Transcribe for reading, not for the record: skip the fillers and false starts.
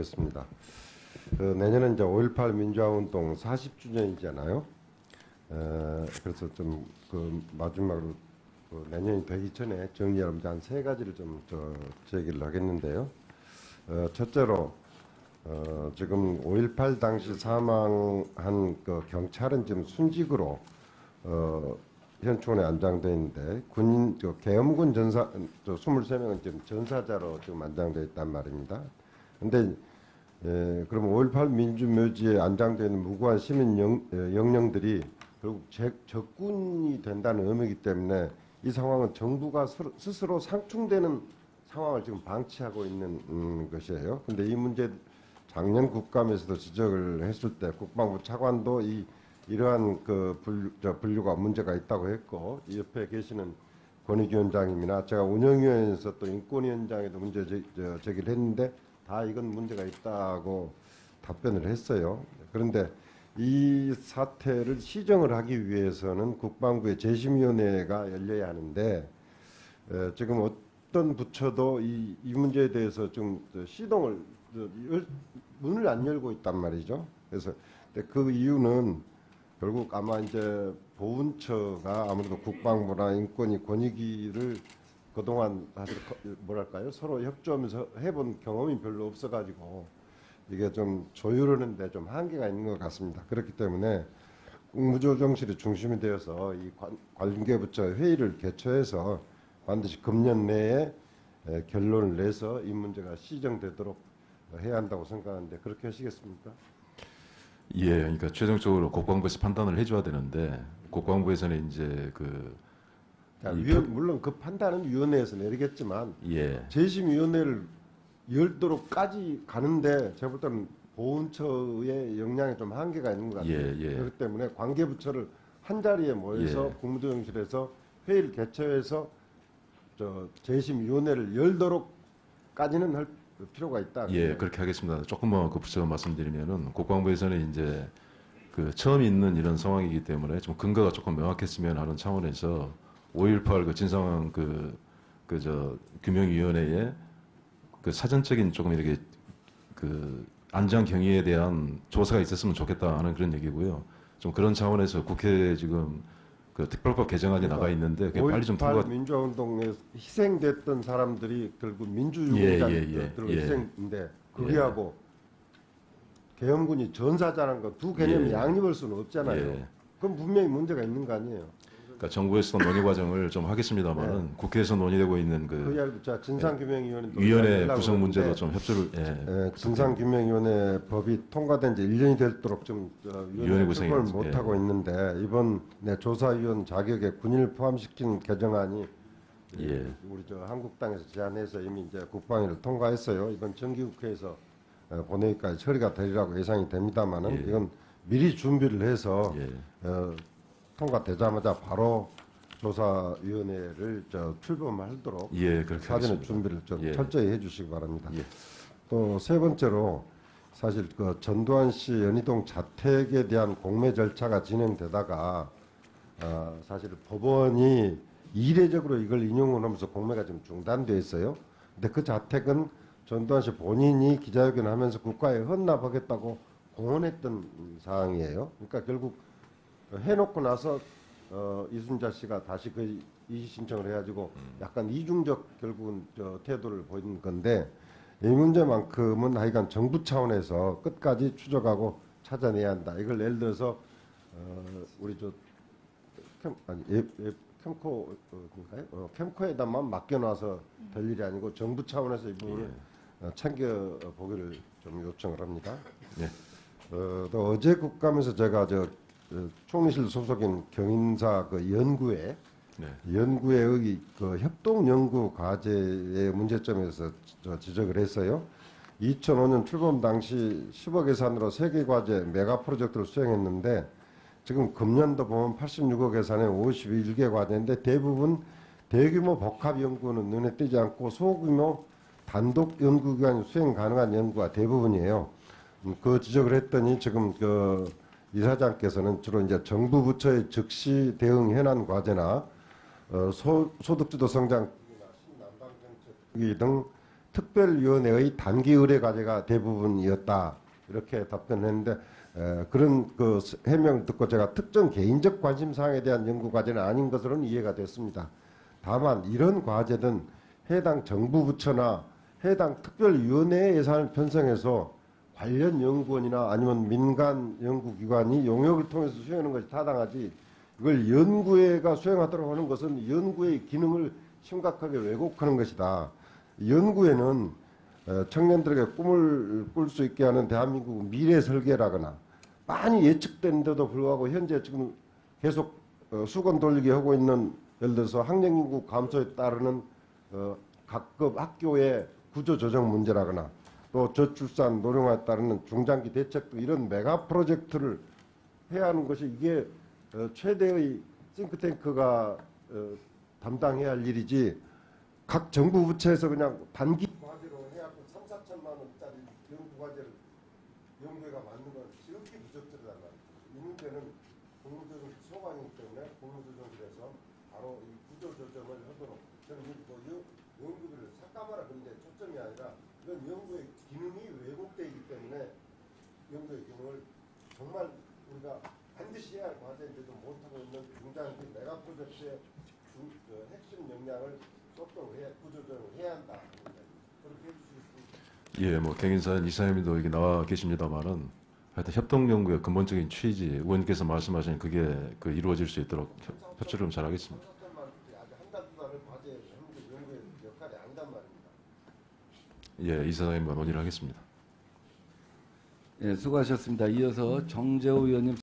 묻겠습니다. 내년은 이제 5.18 민주화운동 40주년이잖아요. 그래서 좀 마지막으로 내년이 되기 전에 정리하면 한 세 가지를 좀 제기를 하겠는데요. 첫째로 지금 5.18 당시 사망한 경찰은 지금 순직으로 현충원에 안장되어 있는데 군인 계엄군 전사 23명은 지금 전사자로 지금 안장되어 있단 말입니다. 근데 그럼 5.18 민주묘지에 안장되어 있는 무고한 시민 영령들이 결국 적군이 된다는 의미이기 때문에 이 상황은 정부가 스스로 상충되는 상황을 지금 방치하고 있는 것이에요. 근데 이 문제 작년 국감에서도 지적을 했을 때 국방부 차관도 이러한 분류가 문제가 있다고 했고, 이 옆에 계시는 권익위원장님이나 제가 운영위원회에서 또 인권위원장에도 문제 제기를 했는데 다 이건 문제가 있다고 답변을 했어요. 그런데 이 사태를 시정을 하기 위해서는 국방부의 재심위원회가 열려야 하는데 지금 어떤 부처도 이 문제에 대해서 좀 시동을 문을 안 열고 있단 말이죠. 그래서 그 이유는 결국 아마 이제 보훈처가 아무래도 국방부나 인권위 권익위를 그동안 사실 뭐랄까요, 서로 협조하면서 해본 경험이 별로 없어가지고 이게 좀 조율하는데 좀 한계가 있는 것 같습니다. 그렇기 때문에 국무조정실이 중심이 되어서 이 관계부처 회의를 개최해서 반드시 금년 내에 결론을 내서 이 문제가 시정되도록 해야 한다고 생각하는데 그렇게 하시겠습니까? 예, 그러니까 최종적으로 국방부에서 판단을 해줘야 되는데 국방부에서는 이제 물론 그 판단은 위원회에서 내리겠지만 예. 재심위원회를 열도록까지 가는데 제가 볼 때는 보훈처의 역량에 좀 한계가 있는 것 같아요. 예. 그렇기 때문에 관계부처를 한 자리에 모여서 국무조정실에서 회의를 개최해서 재심위원회를 열도록까지는 할 필요가 있다. 예, 그렇게 하겠습니다. 조금만 부처 말씀드리면은 국방부에서는 이제 처음 있는 이런 상황이기 때문에 좀 근거가 조금 명확했으면 하는 차원에서 5.18 진상황 규명위원회에 사전적인 조금 이렇게 안전 경위에 대한 조사가 있었으면 좋겠다 하는 그런 얘기고요. 좀 그런 차원에서 국회에 지금 특별법 개정안이 나가 있는데 그게 빨리 좀 통과. 5.18 민주화운동에 희생됐던 사람들이 결국 민주유공자들로 희생인데 그게하고 계엄군이 전사자라는 거 두 개념이 양립할 수는 없잖아요. 그럼 분명히 문제가 있는 거 아니에요. 그러니까 정부에서도 논의 과정을 좀 하겠습니다만은 국회에서 논의되고 있는 진상규명위원회 구성 문제도 좀 협조를. 진상규명위원회 법이 통과된 지 1년이 되도록 좀 위원회 구성을 못 하고 있는데 이번 조사위원 자격에 군인을 포함시킨 개정안이 우리 한국당에서 제안해서 이미 이제 국방위를 통과했어요. 이번 정기국회에서 본회의까지 처리가 되리라고 예상이 됩니다만은 이건 미리 준비를 해서 통과되자마자 바로 조사위원회를 출범하도록 사전에 준비를 철저히 해주시기 바랍니다. 또 세 번째로 사실 전두환 씨 연희동 자택에 대한 공매 절차가 진행되다가 사실 법원이 이례적으로 이걸 인용을 하면서 공매가 좀 중단되어 있어요. 근데 그 자택은 전두환 씨 본인이 기자회견을 하면서 국가에 헌납하겠다고 공언했던 사항이에요. 그러니까 결국 해놓고 나서 이순자 씨가 다시 이의 신청을 해가지고 약간 이중적 결국은 태도를 보이는 건데 이 문제만큼은 하여간 정부 차원에서 끝까지 추적하고 찾아내야 한다. 이걸 예를 들어서 우리 캠코에다만 맡겨놔서 될 일이 아니고 정부 차원에서 이 부분을 챙겨보기를 좀 요청을 합니다. 또 어제 국감에서 제가 총리실 소속인 경인사 연구회의 협동 연구 과제의 문제점에서 지적을 했어요. 2005년 출범 당시 10억 예산으로 3개 과제 메가 프로젝트를 수행했는데 지금 금년도 보면 86억 예산에 51개 과제인데 대부분 대규모 복합 연구는 눈에 띄지 않고 소규모 단독 연구기관이 수행 가능한 연구가 대부분이에요. 그 지적을 했더니 지금 이사장께서는 주로 이제 정부 부처의 즉시 대응 현안 과제나 소득주도 성장 등 특별위원회의 단기 의뢰 과제가 대부분이었다. 이렇게 답변했는데 그런 그 해명을 듣고 제가 특정 개인적 관심사항에 대한 연구 과제는 아닌 것으로는 이해가 됐습니다. 다만 이런 과제는 해당 정부 부처나 해당 특별위원회의 예산을 편성해서 관련 연구원이나 아니면 민간 연구기관이 용역을 통해서 수행하는 것이 타당하지, 이걸 연구회가 수행하도록 하는 것은 연구의 기능을 심각하게 왜곡하는 것이다. 연구회는 청년들에게 꿈을 꿀 수 있게 하는 대한민국 미래 설계라거나 많이 예측되는데도 불구하고 현재 지금 계속 수건 돌리기 하고 있는, 예를 들어서 학령인구 감소에 따르는 각급 학교의 구조 조정 문제라거나 또 저출산 노령화에 따르는 중장기 대책 등 이런 메가 프로젝트를 해야 하는 것이 이게 최대의 싱크탱크가 담당해야 할 일이지, 각 정부 부처에서 그냥 단기 과제로 해야 할 3, 4천만 원짜리 연구 과제를 연구회가 만든 건 지극히 부적절하단 말이에요. 이 문제는 공무조정 소관이기 때문에 공무조정실에서 바로 이 구조조정을 하도록, 저는 뭐 연구들을 삭감하라 그런데 초점이 아니라 이건 연구의 기능이 왜곡되어 있기 때문에 연구의 기능을 정말 우리가 반드시 해야 할 과제인데도 못하고 있는 중장기 메가 프로젝트의 핵심 역량을 구조조정을 해야 한다. 그렇게 해주실 수 있습니다. 예, 뭐 경인사연 이사님도 여기 나와 계십니다만은 하여튼 협동연구의 근본적인 취지, 의원님께서 말씀하신 그게 이루어질 수 있도록 협조를 좀 잘하겠습니다. 아직 한 달, 두 달을 과제하는 게 연구의 역할이 아니단 말입니다. 예, 이사장님과 논의를 하겠습니다. 예, 수고하셨습니다. 이어서 정재호 의원님.